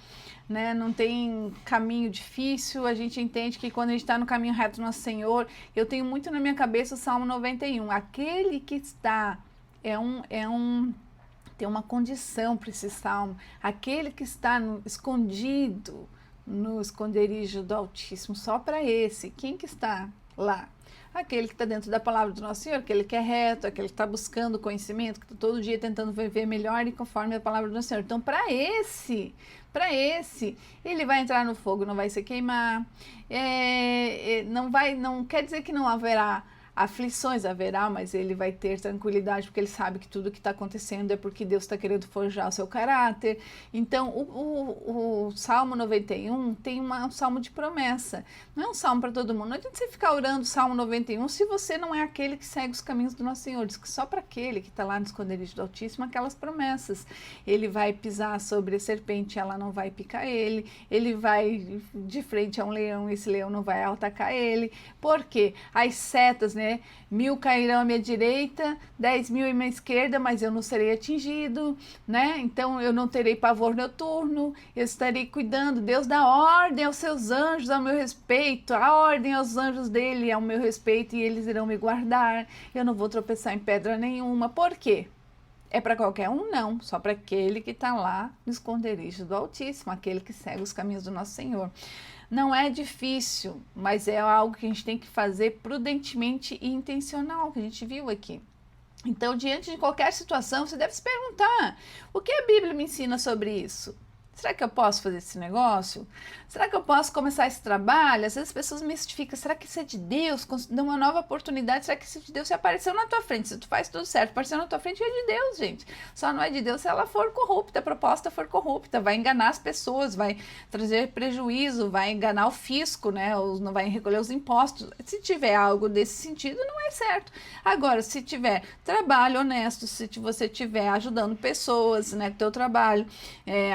caminho difícil. A gente entende que quando a gente está no caminho reto do nosso Senhor, eu tenho muito na minha cabeça o Salmo 91, aquele que está, tem uma condição para esse salmo, aquele que está escondido no esconderijo do Altíssimo, só para esse. Quem que está lá? Aquele que está dentro da palavra do nosso Senhor, aquele que é reto, aquele que está buscando conhecimento, que está todo dia tentando viver melhor e conforme a palavra do nosso Senhor. Então, para esse, ele vai entrar no fogo, não vai se queimar, não quer dizer que não haverá aflições haverá, mas ele vai ter tranquilidade, porque ele sabe que tudo que está acontecendo é porque Deus está querendo forjar o seu caráter. Então, o Salmo 91 tem um salmo de promessa. Não é um salmo para todo mundo. Não adianta você ficar orando o Salmo 91 se você não é aquele que segue os caminhos do nosso Senhor. Diz que só para aquele que está lá no esconderijo do Altíssimo, aquelas promessas. Ele vai pisar sobre a serpente, ela não vai picar ele. Ele vai de frente a um leão, esse leão não vai atacar ele. Por quê? As setas, né? 1000 cairão à minha direita, 10.000 à minha esquerda, mas eu não serei atingido, né? Então eu não terei pavor noturno, eu estarei cuidando. Deus dá ordem aos seus anjos ao meu respeito, a ordem aos anjos dele ao meu respeito, e eles irão me guardar. Eu não vou tropeçar em pedra nenhuma. Por quê? É para qualquer um? Não, só para aquele que está lá no esconderijo do Altíssimo, aquele que segue os caminhos do nosso Senhor. Não é difícil, mas é algo que a gente tem que fazer prudentemente e intencional, que a gente viu aqui. Então, diante de qualquer situação, você deve se perguntar: o que a Bíblia me ensina sobre isso? Será que eu posso fazer esse negócio? Será que eu posso começar esse trabalho? Às vezes as pessoas mistificam: será que isso é de Deus? Dá uma nova oportunidade? Será que isso é de Deus? Se apareceu na tua frente, se tu faz tudo certo, apareceu na tua frente, é de Deus, gente. Só não é de Deus se ela for corrupta, a proposta for corrupta, vai enganar as pessoas, vai trazer prejuízo, vai enganar o fisco, né? Ou não vai recolher os impostos. Se tiver algo desse sentido, não é certo. Agora, se tiver trabalho honesto, se você estiver ajudando pessoas, né, com o teu trabalho,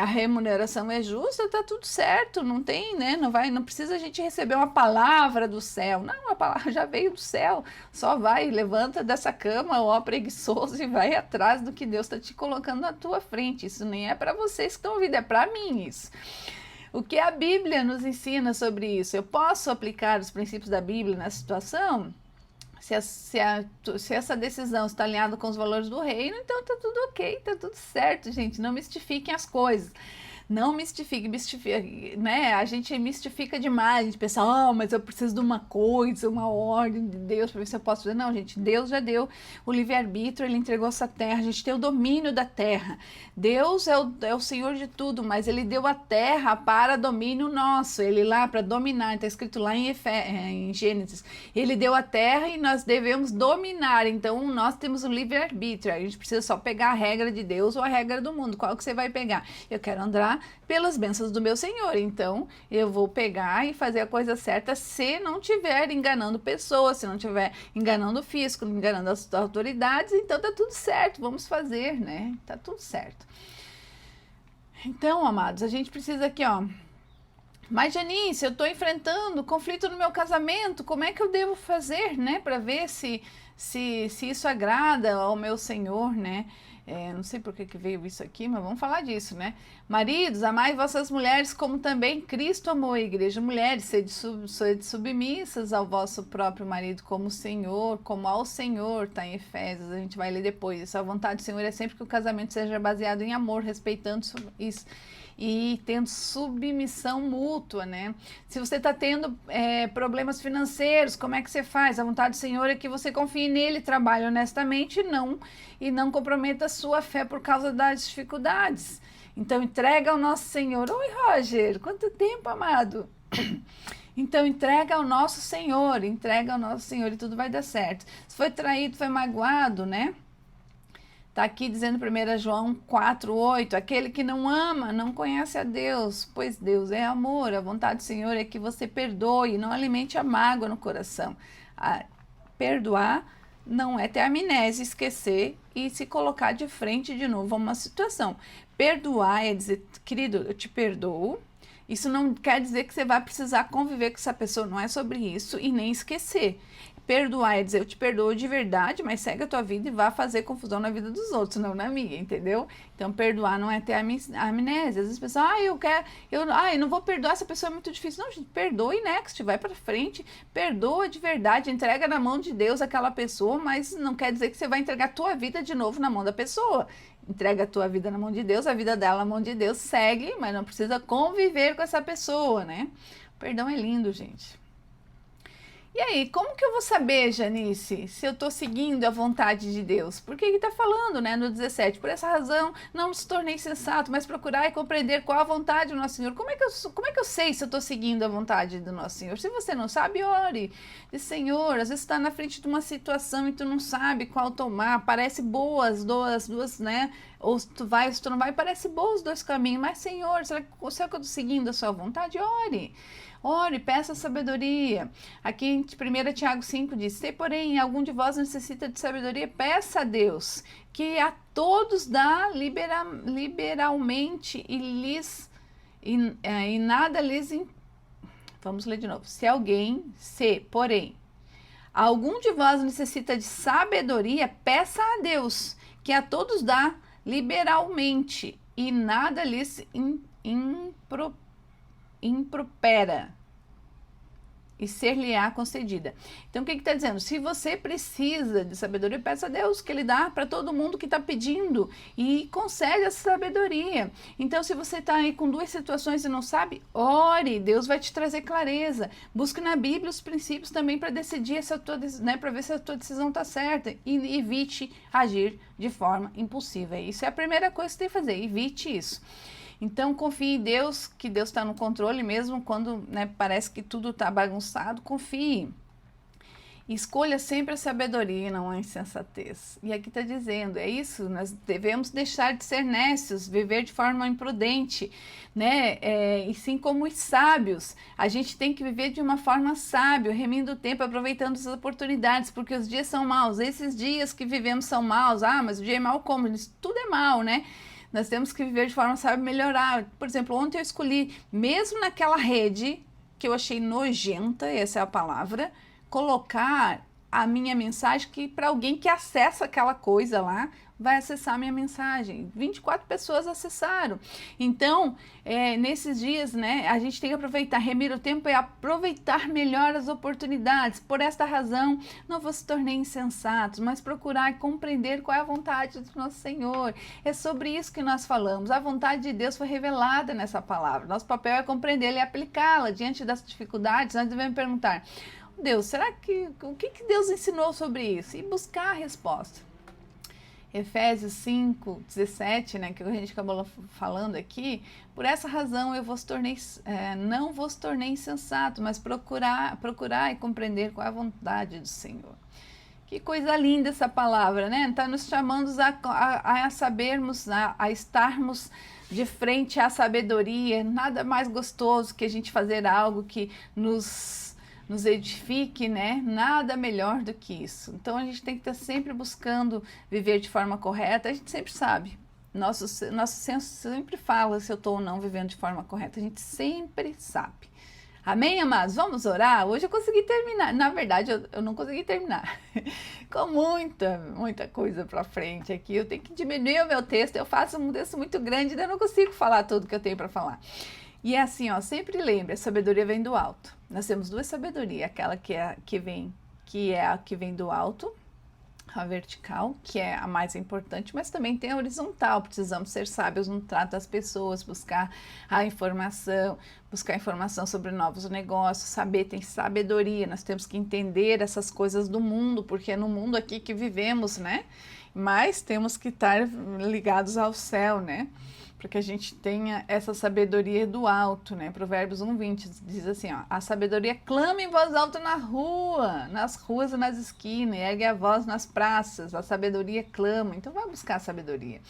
a remuneração é justa, tá tudo certo, não tem, né, não precisa a gente receber uma palavra do céu, não, a palavra já veio do céu, só vai, levanta dessa cama, ó preguiçoso, e vai atrás do que Deus está te colocando na tua frente. Isso nem é para vocês que estão ouvindo, é para mim isso. O que a Bíblia nos ensina sobre isso? Eu posso aplicar os princípios da Bíblia nessa situação? Se essa decisão está alinhada com os valores do reino, então tá tudo ok, tá tudo certo, gente. Não mistifiquem as coisas. Não mistifique, né? A gente mistifica demais, a gente pensa: mas eu preciso de uma coisa, uma ordem de Deus para ver se eu posso fazer. Não, gente, Deus já deu o livre-arbítrio, ele entregou essa terra, a gente tem o domínio da terra. Deus é o Senhor de tudo, mas ele deu a terra para domínio nosso, ele lá para dominar, está escrito lá em Gênesis, ele deu a terra e nós devemos dominar, então nós temos o livre-arbítrio, a gente precisa só pegar a regra de Deus ou a regra do mundo. Qual que você vai pegar? Eu quero andar pelas bênçãos do meu Senhor, então eu vou pegar e fazer a coisa certa, se não estiver enganando pessoas, se não estiver enganando o fisco, enganando as autoridades, então tá tudo certo, vamos fazer, né? Tá tudo certo. Então, amados, a gente precisa aqui, ó. Mas, Janice, eu estou enfrentando conflito no meu casamento, como é que eu devo fazer, né, para ver se isso agrada ao meu Senhor, né? Não sei por que veio isso aqui, mas vamos falar disso, né? Maridos, amai vossas mulheres como também Cristo amou a igreja. Mulheres, sede submissas ao vosso próprio marido como o Senhor, como ao Senhor, tá em Efésios, a gente vai ler depois. Isso, a vontade do Senhor é sempre que o casamento seja baseado em amor, respeitando isso e tendo submissão mútua, né? Se você está tendo problemas financeiros, como é que você faz? A vontade do Senhor é que você confie nele, trabalhe honestamente e não comprometa a sua fé por causa das dificuldades. Então entrega ao nosso Senhor. Oi, Roger, quanto tempo, amado? Então entrega ao nosso Senhor e tudo vai dar certo. Se foi traído, foi magoado, né? Está aqui dizendo 1 João 4:8, aquele que não ama não conhece a Deus, pois Deus é amor. A vontade do Senhor é que você perdoe, não alimente a mágoa no coração. Perdoar não é ter amnésia, esquecer e se colocar de frente de novo a uma situação. Perdoar é dizer: querido, eu te perdoo. Isso não quer dizer que você vai precisar conviver com essa pessoa, não é sobre isso, e nem esquecer. Perdoar é dizer: eu te perdoo de verdade, mas segue a tua vida e vá fazer confusão na vida dos outros, não na minha, entendeu? Então, perdoar não é ter amnésia. Às vezes as pessoas: eu não vou perdoar, essa pessoa é muito difícil. Não, gente, perdoe next, vai pra frente, perdoa de verdade, entrega na mão de Deus aquela pessoa, mas não quer dizer que você vai entregar a tua vida de novo na mão da pessoa. Entrega a tua vida na mão de Deus, a vida dela na mão de Deus, segue, mas não precisa conviver com essa pessoa, né? Perdão é lindo, gente. E aí, como que eu vou saber, Janice, se eu estou seguindo a vontade de Deus? Porque ele está falando, né, no 17, por essa razão não se tornei sensato, mas procurar e compreender qual a vontade do nosso Senhor. Como é que eu sei se eu estou seguindo a vontade do nosso Senhor? Se você não sabe, ore. Diz, Senhor, às vezes está na frente de uma situação e tu não sabe qual tomar, parece boas duas, né? Ou tu vai, ou tu não vai, parece bons os dois caminhos, mas Senhor, será que eu estou seguindo a sua vontade? Ore. Ore, peça sabedoria. Aqui em 1 Tiago 5 diz, se porém algum de vós necessita de sabedoria, peça a Deus, que a todos dá liberalmente e nada lhes... Vamos ler de novo. Se, porém, algum de vós necessita de sabedoria, peça a Deus, que a todos dá liberalmente e nada lhes impropera e ser-lhe-á concedida. Então, o que está dizendo? Se você precisa de sabedoria, peça a Deus que Ele dá para todo mundo que está pedindo e concede essa sabedoria. Então, se você está aí com duas situações e não sabe, ore, Deus vai te trazer clareza. Busque na Bíblia os princípios também para decidir essa tua, né, para ver se a tua decisão está certa e evite agir de forma impulsiva. Isso é a primeira coisa que você tem que fazer, evite isso. Então, confie em Deus, que Deus está no controle mesmo quando, né, parece que tudo está bagunçado, confie. Escolha sempre a sabedoria e não a insensatez. E aqui está dizendo, é isso, nós devemos deixar de ser nécios, viver de forma imprudente, né? E sim como os sábios. A gente tem que viver de uma forma sábia, remindo o tempo, aproveitando as oportunidades, porque os dias são maus. Esses dias que vivemos são maus. Ah, mas o dia é mau como? Tudo é mau, né? Nós temos que viver de forma sábia e melhorar. Por exemplo, ontem eu escolhi, mesmo naquela rede que eu achei nojenta, essa é a palavra, colocar a minha mensagem que para alguém que acessa aquela coisa lá, vai acessar a minha mensagem. 24 pessoas acessaram. Então, nesses dias, né, a gente tem que aproveitar, remir o tempo e aproveitar melhor as oportunidades. Por esta razão, não vos tornei insensatos, mas procurar e compreender qual é a vontade do nosso Senhor. É sobre isso que nós falamos. A vontade de Deus foi revelada nessa palavra. Nosso papel é compreendê-la e aplicá-la. Diante das dificuldades, nós devemos perguntar, Deus, o que Deus ensinou sobre isso? E buscar a resposta. Efésios 5, 17, né, que a gente acabou falando aqui, por essa razão eu não vos tornei insensato, mas procurar e compreender qual é a vontade do Senhor. Que coisa linda essa palavra, né? Está nos chamando a sabermos, a estarmos de frente à sabedoria. Nada mais gostoso que a gente fazer algo que nos edifique, né? Nada melhor do que isso. Então a gente tem que estar sempre buscando viver de forma correta. A gente sempre sabe. Nosso senso sempre fala se eu estou ou não vivendo de forma correta. A gente sempre sabe. Amém, amados? Vamos orar? Hoje eu consegui terminar. Na verdade, eu não consegui terminar. Com muita coisa para frente aqui. Eu tenho que diminuir o meu texto. Eu faço um texto muito grande, ainda não consigo falar tudo que eu tenho para falar. E é assim, ó, sempre lembre, a sabedoria vem do alto. Nós temos duas sabedorias, aquela que é a que vem do alto, a vertical, que é a mais importante, mas também tem a horizontal. Precisamos ser sábios no trato das pessoas, buscar informação sobre novos negócios, tem sabedoria. Nós temos que entender essas coisas do mundo, porque é no mundo aqui que vivemos, né? Mas temos que estar ligados ao céu, né? Para que a gente tenha essa sabedoria do alto, né? Provérbios 1:20 diz assim, ó, a sabedoria clama em voz alta nas ruas e nas esquinas, e ergue a voz nas praças, a sabedoria clama. Então vai buscar a sabedoria.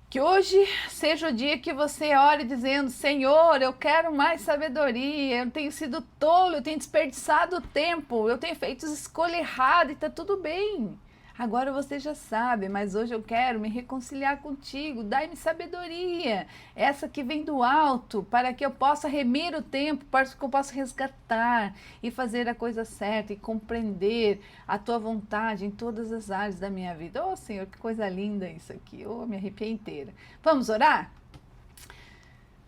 Que hoje seja o dia que você ore dizendo, Senhor, eu quero mais sabedoria, eu tenho sido tolo, eu tenho desperdiçado o tempo, eu tenho feito escolha errada e tá tudo bem. Agora você já sabe, mas hoje eu quero me reconciliar contigo, dai-me sabedoria, essa que vem do alto, para que eu possa remir o tempo, para que eu possa resgatar e fazer a coisa certa e compreender a tua vontade em todas as áreas da minha vida. Oh, Senhor, que coisa linda isso aqui, oh, me arrepiei inteira. Vamos orar?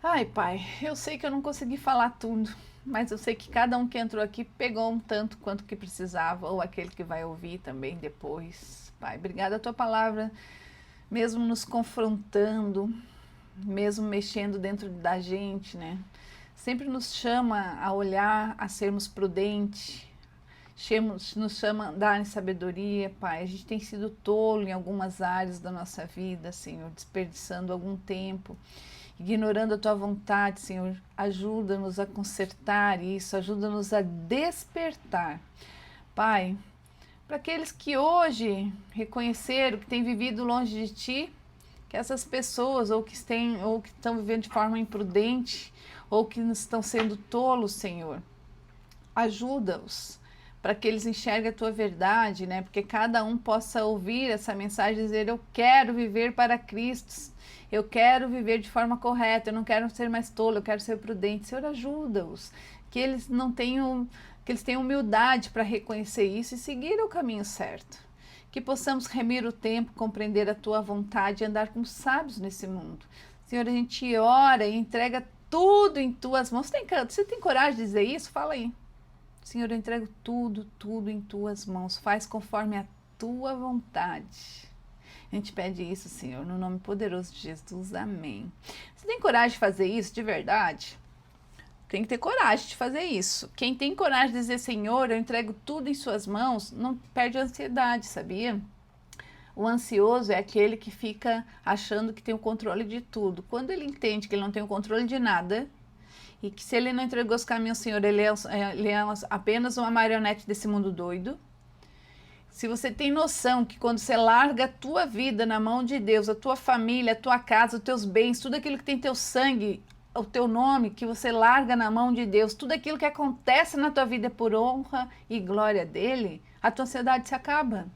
Ai, Pai, eu sei que eu não consegui falar tudo, mas eu sei que cada um que entrou aqui pegou um tanto quanto que precisava, ou aquele que vai ouvir também depois. Pai, obrigada a tua palavra, mesmo nos confrontando, mesmo mexendo dentro da gente, né? sempre nos chama a olhar, a sermos prudentes, nos chama a dar em sabedoria, Pai. A gente tem sido tolo em algumas áreas da nossa vida, Senhor, desperdiçando algum tempo, ignorando a Tua vontade, Senhor. Ajuda-nos a consertar isso, ajuda-nos a despertar. Pai, para aqueles que hoje reconheceram que têm vivido longe de Ti, que essas pessoas ou que estão vivendo de forma imprudente ou que estão sendo tolos, Senhor, ajuda-os para que eles enxerguem a Tua verdade, né? Porque cada um possa ouvir essa mensagem e dizer: eu quero viver para Cristo, eu quero viver de forma correta, eu não quero ser mais tolo, eu quero ser prudente. Senhor, ajuda-os, que eles tenham humildade para reconhecer isso e seguir o caminho certo. Que possamos remir o tempo, compreender a Tua vontade e andar como sábios nesse mundo. Senhor, a gente ora e entrega tudo em Tuas mãos. Você tem coragem de dizer isso? Fala aí. Senhor, eu entrego tudo em Tuas mãos. Faz conforme a Tua vontade. A gente pede isso, Senhor, no nome poderoso de Jesus. Amém. Você tem coragem de fazer isso de verdade? Tem que ter coragem de fazer isso. Quem tem coragem de dizer: Senhor, eu entrego tudo em Suas mãos, não perde a ansiedade, sabia? O ansioso é aquele que fica achando que tem o controle de tudo. Quando ele entende que ele não tem o controle de nada e que se ele não entregou os caminhos ao Senhor, ele é apenas uma marionete desse mundo doido. Se você tem noção que quando você larga a tua vida na mão de Deus, a tua família, a tua casa, os teus bens, tudo aquilo que tem teu sangue, o teu nome, que você larga na mão de Deus, tudo aquilo que acontece na tua vida é por honra e glória dele, a tua ansiedade se acaba.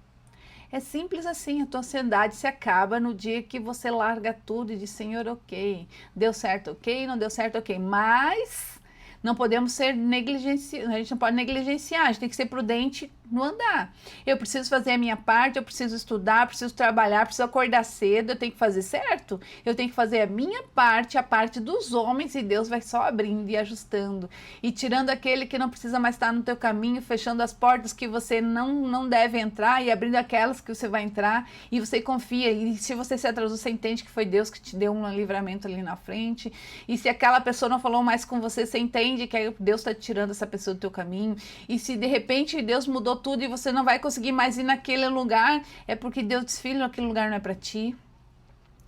É simples assim, a tua ansiedade se acaba no dia que você larga tudo e diz: Senhor, ok, deu certo, ok, não deu certo, ok, mas não podemos ser negligenciados, a gente não pode negligenciar, a gente tem que ser prudente no andar. Eu preciso fazer a minha parte, eu preciso estudar, preciso trabalhar, preciso acordar cedo, eu tenho que fazer certo, eu tenho que fazer a minha parte, a parte dos homens, e Deus vai só abrindo e ajustando, e tirando aquele que não precisa mais estar no teu caminho, fechando as portas que você não deve entrar, e abrindo aquelas que você vai entrar, e você confia, e se você se atrasou, você entende que foi Deus que te deu um livramento ali na frente, e se aquela pessoa não falou mais com você, você entende que Deus está tirando essa pessoa do teu caminho, e se de repente Deus mudou tudo e você não vai conseguir mais ir naquele lugar, é porque Deus disse: filho, aquele lugar não é para ti.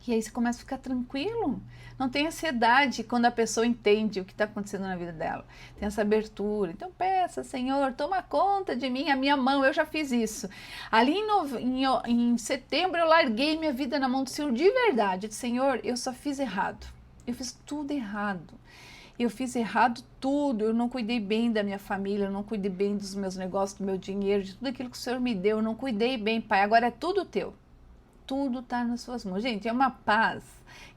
E aí você começa a ficar tranquilo, não tem ansiedade quando a pessoa entende o que está acontecendo na vida dela, tem essa abertura. Então peça: Senhor, toma conta de mim, a minha mão. Eu já fiz isso ali em setembro, eu larguei minha vida na mão do Senhor de verdade. Eu disse: Senhor, eu só fiz errado, eu fiz tudo errado. Eu fiz errado tudo, eu não cuidei bem da minha família, eu não cuidei bem dos meus negócios, do meu dinheiro, de tudo aquilo que o Senhor me deu, eu não cuidei bem, Pai, agora é tudo teu. Tudo está nas suas mãos. Gente, é uma paz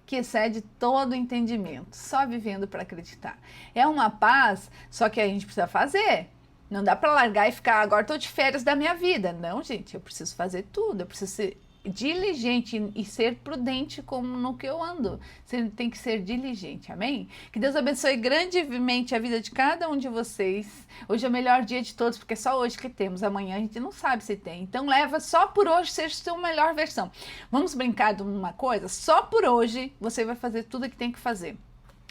que excede todo entendimento, só vivendo para acreditar. É uma paz, só que a gente precisa fazer. Não dá para largar e ficar: agora estou de férias da minha vida. Não, gente, eu preciso fazer tudo, eu preciso ser diligente e ser prudente como no que eu ando. Você tem que ser diligente, amém? Que Deus abençoe grandemente a vida de cada um de vocês. Hoje é o melhor dia de todos, porque é só hoje que temos, amanhã a gente não sabe se tem. Então leva só por hoje, seja a sua melhor versão. Vamos brincar de uma coisa? Só por hoje você vai fazer tudo o que tem que fazer.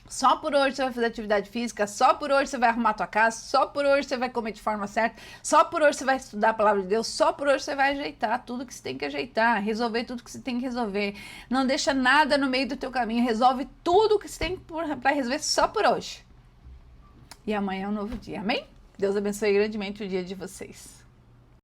Só por hoje você vai fazer atividade física, só por hoje você vai arrumar a tua casa, só por hoje você vai comer de forma certa, só por hoje você vai estudar a palavra de Deus, só por hoje você vai ajeitar tudo que você tem que ajeitar, resolver tudo que você tem que resolver. Não deixa nada no meio do teu caminho, resolve tudo que você tem para resolver só por hoje. E amanhã é um novo dia, amém? Deus abençoe grandemente o dia de vocês.